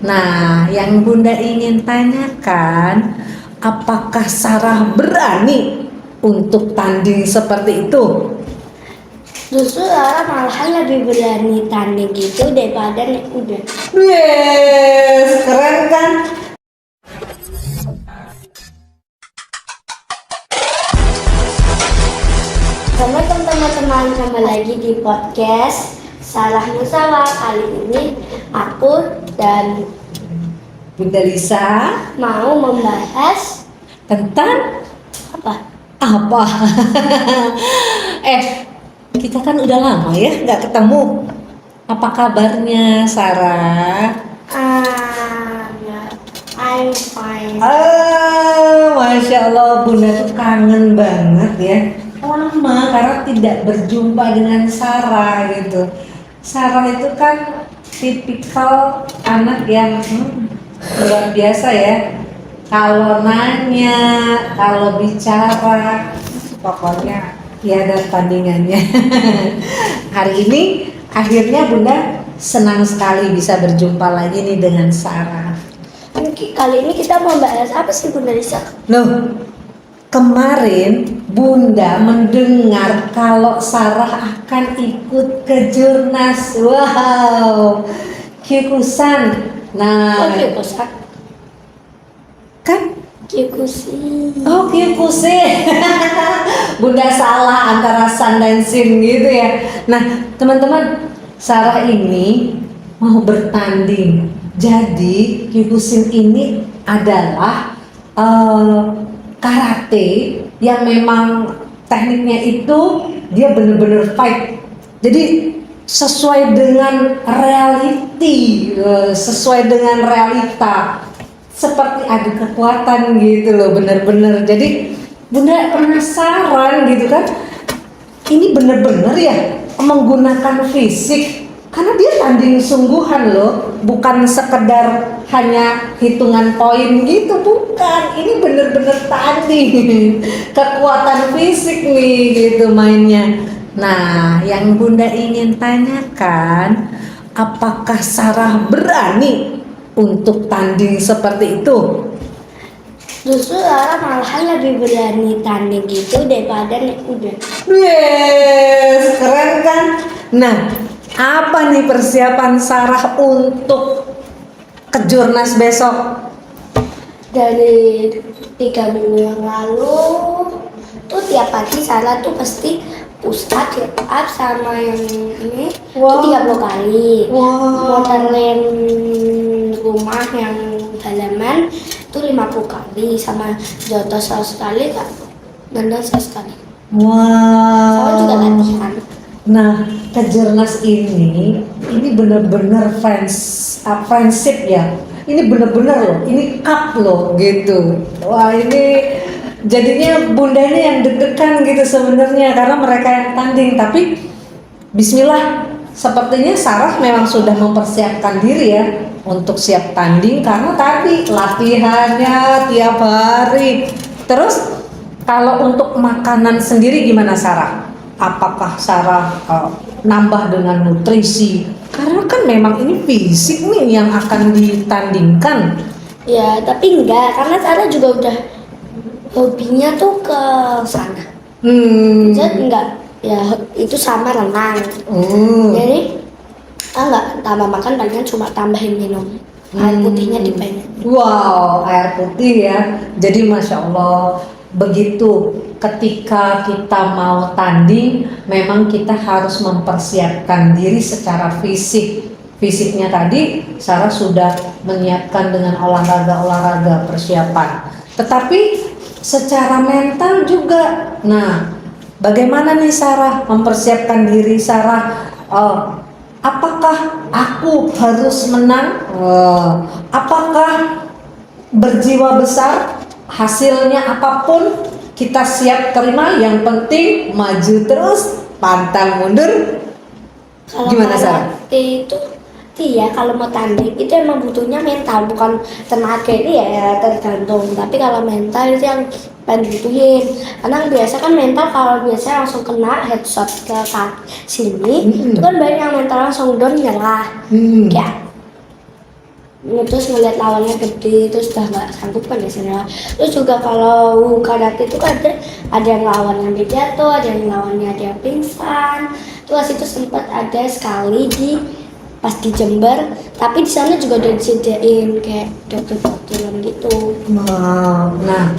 Nah, yang Bunda ingin tanyakan, apakah Sarah berani untuk tanding seperti itu? Justru Lara malahan lebih berani tanding gitu daripada naik kuda. Yes, keren kan? Assalamualaikum teman-teman, kembali lagi di podcast Salah Musawa. Kali ini aku dan Bunda Lisa mau membahas tentang apa? apa? Kita kan udah lama ya nggak ketemu. Apa kabarnya, Sarah? Ya, I'm fine. Masya Allah, Bunda tuh kangen banget ya. Lama karena tidak berjumpa dengan Sarah gitu. Sarah itu kan tipikal anak yang luar biasa ya. Kalau nanya, kalau bicara, pokoknya tiada tandingannya. Hari ini akhirnya Bunda senang sekali bisa berjumpa lagi nih dengan Sarah. Kali ini kita mau bahas apa sih Bunda Lisa? Loh, kemarin Bunda mendengar kalau Sarah akan ikut ke Jurnas. Wow, Kikusan. Nah, Kikusan? kan? Kikusi. Oh, Kikusi. Bunda salah antara san dan sin gitu ya. Nah, teman-teman, Sarah ini mau bertanding. Jadi, Kikusin ini adalah karate yang memang tekniknya itu dia bener-bener fight. Jadi sesuai dengan reality, sesuai dengan realita, seperti adu kekuatan gitu loh, bener-bener. Jadi Bunda penasaran gitu kan, ini bener-bener ya menggunakan fisik, karena dia tanding sungguhan loh, bukan sekedar hanya hitungan poin gitu, bukan. Ini bener-bener tanding kekuatan fisik nih gitu mainnya. Nah, yang Bunda ingin tanyakan, apakah Sarah berani untuk tanding seperti itu? Justru Lara malahan lebih berani tanding gitu daripada naik kuda. Yes, keren kan? Nah, apa nih persiapan Sarah untuk ke Jurnas besok? Dari 3 minggu yang lalu tuh tiap pagi Sarah tuh pasti push up, sit up sama yang ini Wow. tuh 30 kali. Wow. Modelin rumah yang halaman tuh 50 kali sama jotos 100 kali kan, gendong 100 kali. Sama juga Wow. latihan. Nah, ke Jurnas ini bener-bener friendship ya. Ini bener-bener loh, ini cup loh gitu. Wah, ini jadinya Bunda ini yang deg-degan gitu sebenarnya karena mereka yang tanding. Tapi Bismillah, sepertinya Sarah memang sudah mempersiapkan diri ya untuk siap tanding karena tadi latihannya tiap hari. Terus kalau untuk makanan sendiri gimana Sarah? Apakah Sarah nambah dengan nutrisi? Karena kan memang ini fisik nih yang akan ditandingkan. Ya, tapi enggak, karena Sarah juga udah hobinya tuh ke sana. Jadi enggak, ya itu sama renang. Jadi enggak tambah makan, palingan cuma tambahin minum. Air putihnya dibanyak. Wow, air putih ya. Jadi Masya Allah, begitu ketika kita mau tanding, memang kita harus mempersiapkan diri secara fisik. Fisiknya tadi Sarah sudah menyiapkan dengan olahraga-olahraga persiapan. Tetapi secara mental juga. Nah, bagaimana nih Sarah mempersiapkan diri Sarah? Apakah aku harus menang? Apakah berjiwa besar? Hasilnya apapun kita siap terima, yang penting maju terus, pantang mundur. Kalau Gimana Sarah? itu iya, kalau mau tanding itu emang butuhnya mental, bukan tenaga. Ini ya tergantung, tapi kalau mental itu yang paling dibutuhin, karena biasa kan mental kalau biasa langsung kena headshot ke sini, itu kan banyak yang mental langsung down nyerah. Kayak terus ngeliat lawannya gede terus udah nggak sanggup kan biasanya. Terus juga kalau karate itu kan ada yang lawannya sampai jatuh, ada yang lawannya ada yang pingsan. Terus itu sempat ada sekali pas di Jember, tapi di sana juga udah disediain kayak dokter-dokteran gitu. Nah,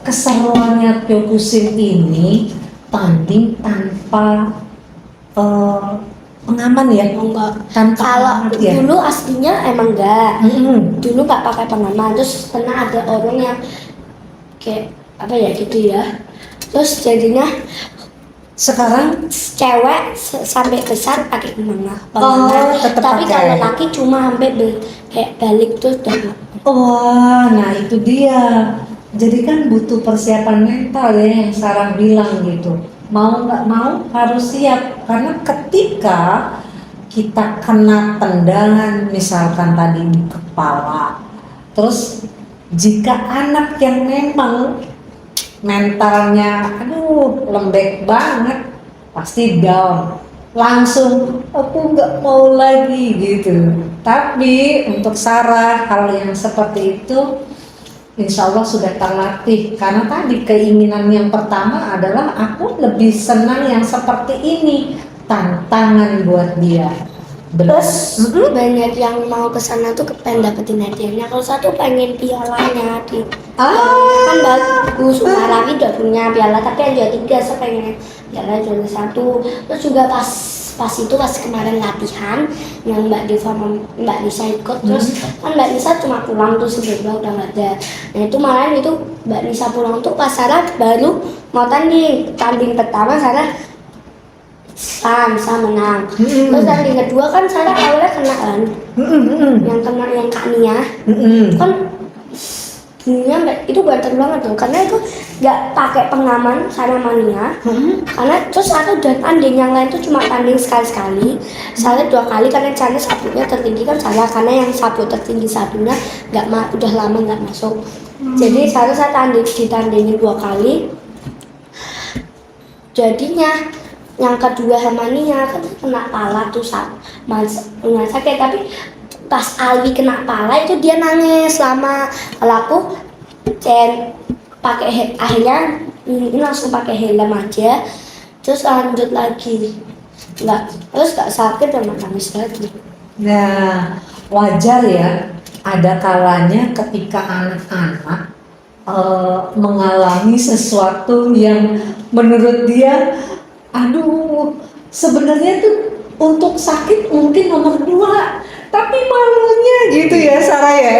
keseruannya Kyokushin ini tanding tanpa pengaman ya? Oh, enggak. Tanpa Kalau pengaman ya? dulu aslinya emang enggak. Mm-mm. Dulu nggak pakai pengaman. Terus pernah ada orang yang kayak apa ya gitu ya. Terus jadinya Sekarang cewek sampai besar pakai pengaman. tetap Tapi pakai. kalau laki cuma sampai kayak balik terus udah nggak. Wah, nah itu dia. Jadi kan butuh persiapan mental ya yang Sarah bilang gitu. Mau nggak mau harus siap karena ketika kita kena tendangan misalkan tadi di kepala, terus jika anak yang memang mentalnya lembek banget pasti down, langsung aku nggak mau lagi gitu. Tapi untuk Sarah hal yang seperti itu insya Allah sudah terlatih karena tadi keinginan yang pertama adalah aku lebih senang yang seperti ini, tantangan buat dia. Terus banyak yang mau ke sana tuh pengen dapetin hadiahnya. Kalau satu pengen pialanya kan bagus. Lagi udah punya piala tapi yang juara 3, saya pengen piala juara 1. Terus juga pas kemarin latihan yang Mbak Diva sama Mbak Nisa ikut, terus kan Mbak Nisa cuma pulang tuh sebelumnya udah nggak ada. Nah itu malah itu Mbak Nisa pulang tuh pas Sarah baru mau tanding pertama Sarah bisa menang. Terus tanding kedua kan Sarah awalnya kena kan, yang Kak Nia kan Nia itu ganteng banget tuh karena itu nggak pakai pengaman sama mania. Karena terus satu dan tanding yang lain tuh cuma tanding sekali-sekali, Sarah 2 kali karena caranya sabuknya tertinggi kan Sarah, karena yang sabuk tertinggi satunya udah lama nggak masuk. Jadi Sarah ditandingin 2 kali. Jadinya yang kedua sama Nia kan kena pala tuh sakit, tapi pas Alwi kena pala itu dia nangis lama. Kalau aku akhirnya ini langsung pakai helm aja, terus lanjut lagi terus nggak sakit dan nangis lagi. Nah, wajar ya, ada kalanya ketika anak-anak mengalami sesuatu yang menurut dia sebenarnya tuh untuk sakit mungkin nomor 2, tapi malunya gitu ya Sarah ya,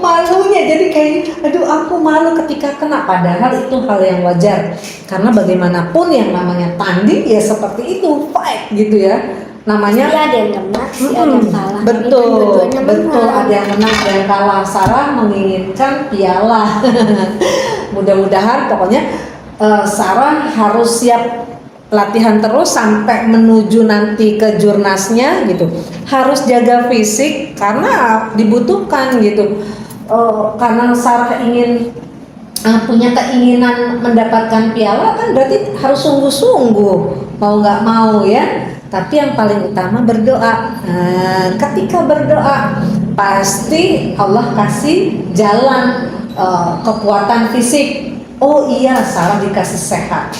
malunya jadi kayak aku malu ketika kena, padahal itu hal yang wajar karena bagaimanapun yang namanya tanding ya seperti itu, fight gitu ya namanya. Ada yang kena, ada yang kalah. Betul, ada yang menang, ada yang kalah. Sarah menginginkan piala. Mudah-mudahan pokoknya Sarah harus siap latihan terus sampai menuju nanti ke jurnasnya gitu. Harus jaga fisik karena dibutuhkan gitu. Karena Sarah ingin punya keinginan mendapatkan piala kan berarti harus sungguh-sungguh, mau nggak mau ya. Tapi yang paling utama berdoa. Ketika berdoa pasti Allah kasih jalan kekuatan fisik. Oh iya, Sarah dikasih sehat.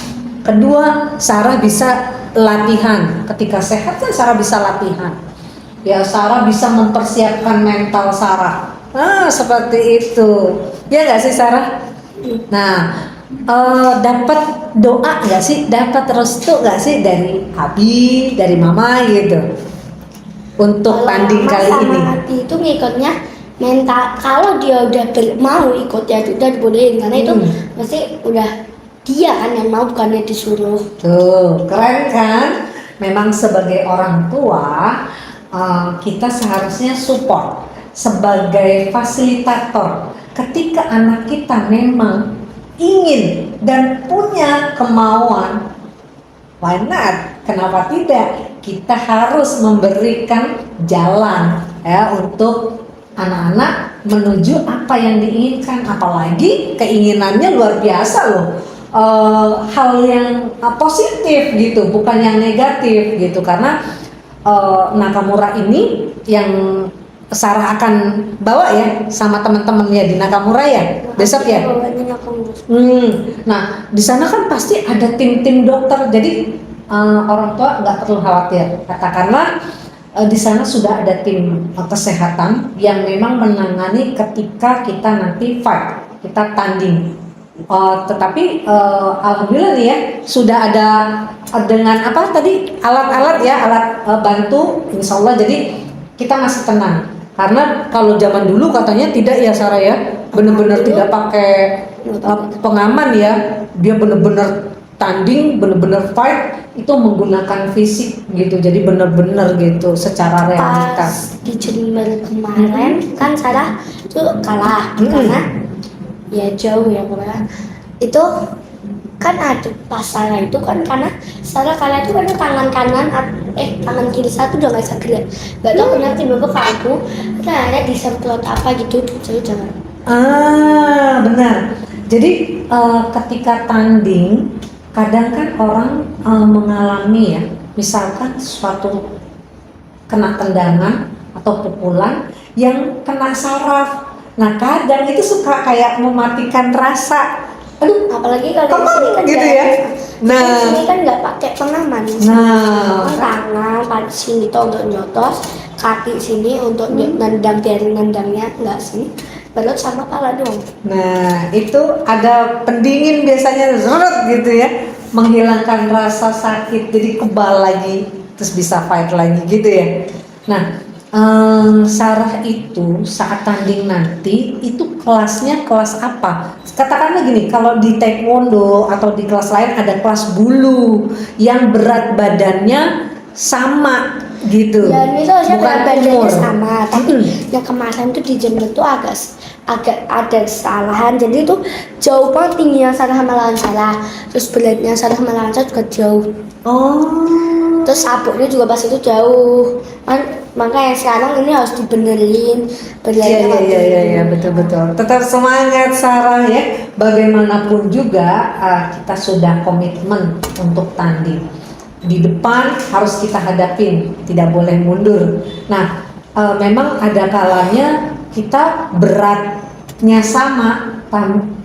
Kedua, Sarah bisa latihan. Ketika sehat kan Sarah bisa latihan. Ya, Sarah bisa mempersiapkan mental Sarah. Seperti itu. Ya nggak sih Sarah? Nah, dapat doa nggak sih? Dapat restu nggak sih dari Abi, dari Mama gitu? Untuk tanding kali ini. Sama Abi itu ngikutnya mental. Kalau dia udah mau ikut ya udah dibolehin karena itu pasti udah dia kan yang mau, bukannya disuruh. Tuh, keren kan? Memang sebagai orang tua kita seharusnya support sebagai fasilitator. Ketika anak kita memang ingin dan punya kemauan, why not? Kenapa tidak? Kita harus memberikan jalan ya untuk anak-anak menuju apa yang diinginkan. Apalagi keinginannya luar biasa loh. Hal yang positif gitu, bukan yang negatif gitu, karena Nakamura ini yang Sarah akan bawa ya sama teman-temannya di Nakamura ya besok ya. Nah di sana kan pasti ada tim-tim dokter, jadi orang tua nggak perlu khawatir, katakanlah di sana sudah ada tim kesehatan yang memang menangani ketika kita nanti fight, kita tanding. Tetapi alhamdulillah nih ya sudah ada dengan apa tadi alat-alat ya, alat bantu, insya Allah jadi kita masih tenang. Karena kalau zaman dulu katanya tidak ya Sarah ya, benar-benar tidak pakai pengaman ya, dia benar-benar tanding, benar-benar fight itu menggunakan fisik gitu, jadi benar-benar gitu secara realitas. Pas di Jember kemarin kan Sarah itu kalah karena ya jauh ya pokoknya itu kan ada pas Sarah itu kan karena Sarah kalah itu karena tangan kiri satu udah nggak bisa gerak, nggak tahu kenapa tiba-tiba ke aku ada disemprot apa gitu jadi jangan. Benar. Jadi ketika tanding kadang kan orang mengalami ya, misalkan suatu kena tendangan atau pukulan yang kena saraf. Nah kadang itu suka kayak mematikan rasa. Aduh, apalagi kalau di sini kan gitu ya. Nah, di sini kan nggak pakai pengaman. Tangan pada sini tuh untuk nyotos, kaki sini untuk nendang dari nendangnya nggak sih, balut sama kepala dong. Nah, itu ada pendingin biasanya zurut gitu ya, menghilangkan rasa sakit, jadi kebal lagi, terus bisa fight lagi gitu ya. Nah, Sarah itu saat tanding nanti itu kelasnya kelas apa? Katakanlah gini, kalau di taekwondo atau di kelas lain ada kelas bulu yang berat badannya sama gitu. Dan itu harusnya berat badannya umur sama, tapi yang kemarin tuh di Jember tuh agak ada kesalahan, jadi itu jauh banget tinggi yang Sarah sama lawan Sarah, terus beratnya Sarah sama lawan Sarah juga jauh. Terus sabuknya juga pas itu jauh, makanya sekarang ini harus dibenerin. Iya betul. Tetap semangat Sarah ya. Bagaimanapun juga kita sudah komitmen untuk tanding. Di depan harus kita hadapin, tidak boleh mundur. Nah, memang ada kalanya kita beratnya sama,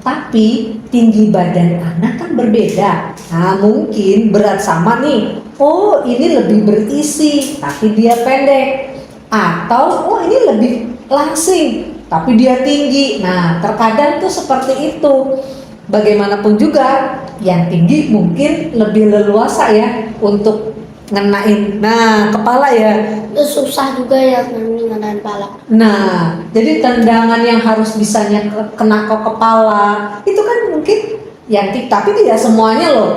tapi tinggi badan anak kan berbeda. Nah, mungkin berat sama nih. Oh, ini lebih berisi, tapi dia pendek. Atau, oh ini lebih langsing, tapi dia tinggi. Nah, terkadang tuh seperti itu. Bagaimanapun juga, yang tinggi mungkin lebih leluasa ya untuk ngenain. Nah, kepala ya. Itu susah juga ya ngenain kepala. Nah, jadi tendangan yang harus bisanya kena ke kepala, itu kan mungkin yang tapi tidak semuanya loh.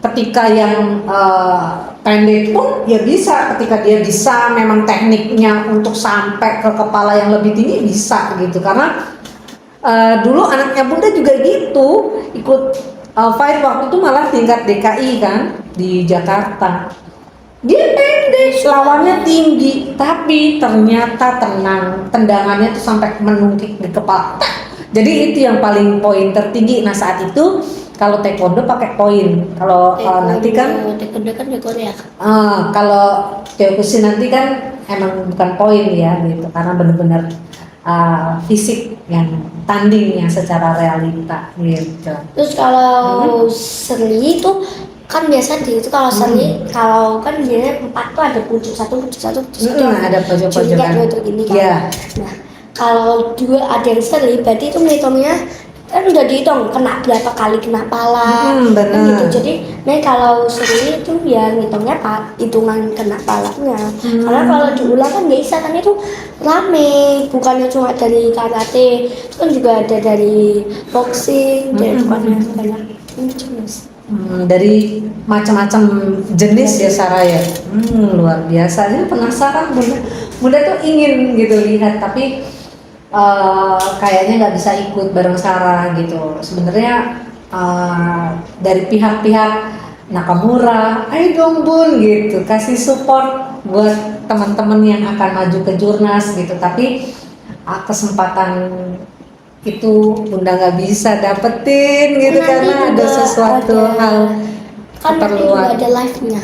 Ketika yang pendek pun ya bisa, ketika dia bisa memang tekniknya untuk sampai ke kepala yang lebih tinggi bisa gitu, karena dulu anaknya Bunda juga gitu ikut fight waktu itu malah tingkat DKI kan di Jakarta, dia pendek lawannya tinggi tapi ternyata tendangannya tuh sampai menungkik di kepala. Jadi itu yang paling poin tertinggi. Nah saat itu kalau taekwondo pakai poin. Kalau nanti kan taekwondo kan di Korea. Kalau kyokushin nanti kan emang bukan poin ya gitu, karena benar-benar fisik yang tanding yang secara realita gitu. Terus kalau seri itu kan biasa di itu kalau seri kalau kan biasanya 4 tuh ada pucuk satu ada pojok-pojokan gitu gini kan. Yeah. Nah kalau 2 ada yang seri berarti itu ngitungnya kan udah dihitung kena berapa kali kena pala kan gitu. Jadi kalau seri itu ya ngitungnya hitungan kena palanya. Karena kalau diulang kan bisa kan itu rame, bukannya cuma dari karate, itu kan juga ada dari boxing, dari bukannya banyak jenis. Dari macam-macam jenis ya Sarah ya. Luar biasa. Ini penasaran Bunda tuh ingin gitu lihat, tapi kayaknya nggak bisa ikut bareng Sarah gitu. Sebenarnya dari pihak-pihak Nakamura, ayo dong Bun gitu, kasih support buat teman-teman yang akan maju ke Jurnas gitu. Tapi kesempatan itu Bunda nggak bisa dapetin gitu, karena ada sesuatu hal kan keperluan. ada live-nya.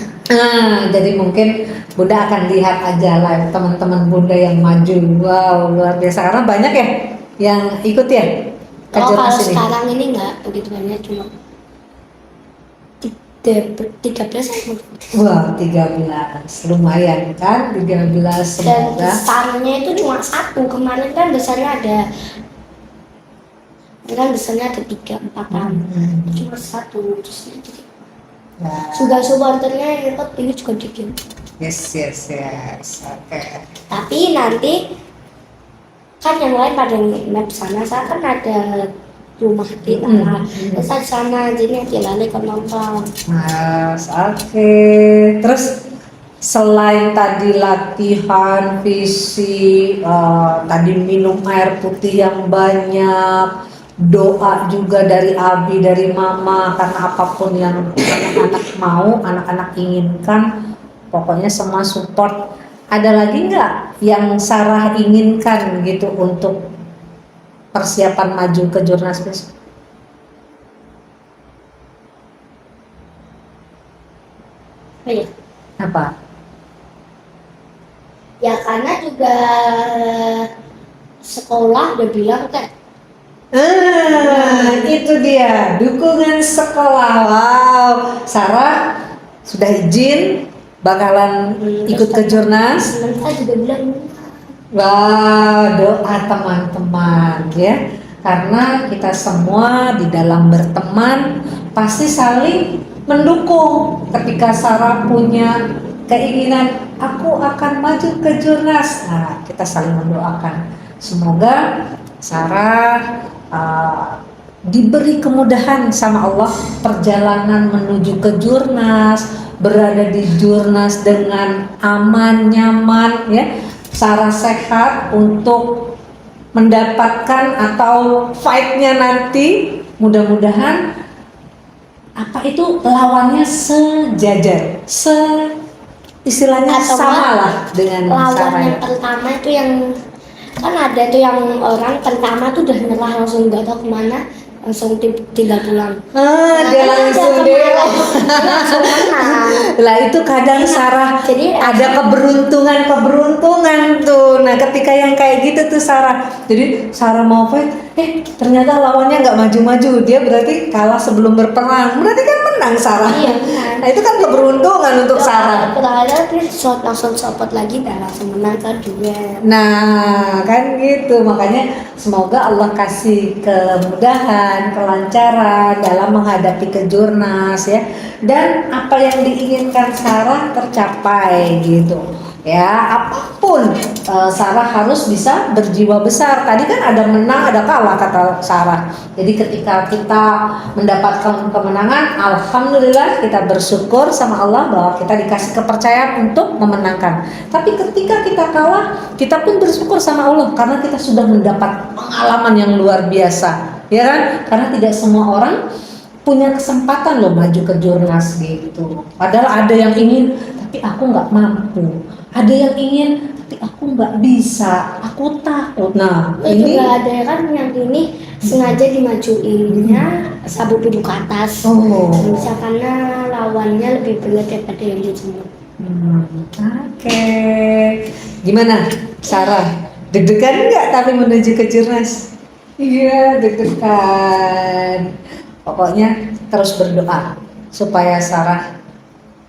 Jadi mungkin Bunda akan lihat aja live teman-teman Bunda yang maju. Wow, luar biasa karena banyak ya yang ikut ya Oh, kalau Kejurnas ini. sekarang ini nggak begitu banyak, cuma 13 ya. Wah, 13. Lumayan kan? 13 Dan semoga. besarnya itu cuma satu. Kemarin kan besarnya ada 3-4 cuma satu. Terus jadi Nah, juga supporternya yang ikut ini juga dikit. yes. Oke. Tapi nanti kan yang lain pada nginep sana, saya kan ada rumah di sana. Terus saya di sana, jadi nanti lali ke nonton. Mas, oke. Terus selain tadi latihan fisik, tadi minum air putih yang banyak, doa juga dari Abi, dari Mama, karena apapun yang anak-anak mau, anak-anak inginkan, pokoknya semua support. Ada lagi nggak yang Sarah inginkan gitu untuk persiapan maju ke Jurnas besok? Oh iya. Apa? Ya karena juga sekolah udah bilang kan. Itu dia dukungan sekolah. Wow, Sarah sudah izin bakalan ikut ke Jurnas. Mereka juga bilang Wah, doa teman-teman ya, karena kita semua di dalam berteman pasti saling mendukung. Ketika Sarah punya keinginan, aku akan maju ke Jurnas, nah kita saling mendoakan. Semoga Sarah diberi kemudahan sama Allah perjalanan menuju ke Jurnas, berada di Jurnas dengan aman, nyaman ya. Sarah sehat untuk mendapatkan atau fight-nya nanti, mudah-mudahan apa itu lawannya sejajar, istilahnya atau sama lah dengan lawan Sarah. yang pertama itu yang kan ada tuh yang orang pertama tuh udah nyerah langsung nggak tahu kemana, langsung tinggal pulang. Dia langsung deh. Langsung menang. Lah itu kadang Sarah Jadi ada keberuntungan tuh. Nah ketika yang kayak gitu tuh Sarah, jadi Sarah mau fight, ternyata lawannya nggak maju-maju, dia berarti kalah sebelum berperang, berarti kan menang Sarah. Iya, menang. Nah itu kan keberuntungan untuk Sarah. Padahal langsung support lagi dan langsung menang kan juga. Nah kan gitu, makanya semoga Allah kasih kemudahan, kelancaran dalam menghadapi ke Jurnas ya, dan apa yang diinginkan Sarah tercapai gitu ya. Apapun Sarah harus bisa berjiwa besar. Tadi kan ada menang ada kalah kata Sarah, jadi ketika kita mendapatkan kemenangan, alhamdulillah kita bersyukur sama Allah bahwa kita dikasih kepercayaan untuk memenangkan. Tapi ketika kita kalah, kita pun bersyukur sama Allah karena kita sudah mendapat pengalaman yang luar biasa ya kan, karena tidak semua orang punya kesempatan loh maju ke Jurnas gitu. Padahal ada yang ingin tapi aku nggak mampu, ada yang ingin tapi aku nggak bisa, aku takut. Nah ini juga ada kan yang ini sengaja dimajuinnya sabuk duduk ke atas. Bisa karena lawannya lebih berat daripada yang di semua. Oke. Gimana Sarah? Deg-degan nggak tapi menuju ke Jurnas? Iya, deg-degan. Pokoknya terus berdoa supaya Sarah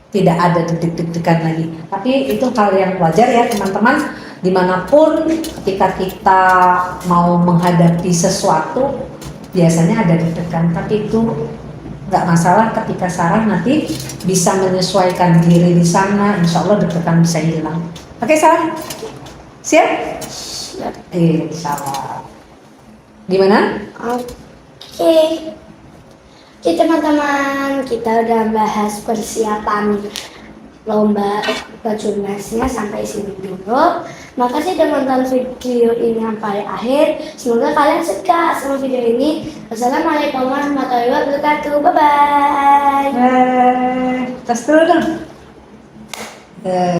tidak ada deg-degan lagi. Tapi itu hal yang wajar ya teman-teman. Dimanapun ketika kita mau menghadapi sesuatu, biasanya ada deg-degan. Tapi itu nggak masalah ketika Sarah nanti bisa menyesuaikan diri di sana. Insya Allah deg-degan bisa hilang. Oke Sarah? Siap? Siap. Insya Allah. Gimana? Oke. Oke teman-teman, kita udah bahas persiapan lomba Jurnasnya sampai sini dulu. Makasih udah nonton video ini sampai akhir. Semoga kalian suka sama video ini. Wassalamualaikum warahmatullahi wabarakatuh. Bye bye. Tas dulu dong.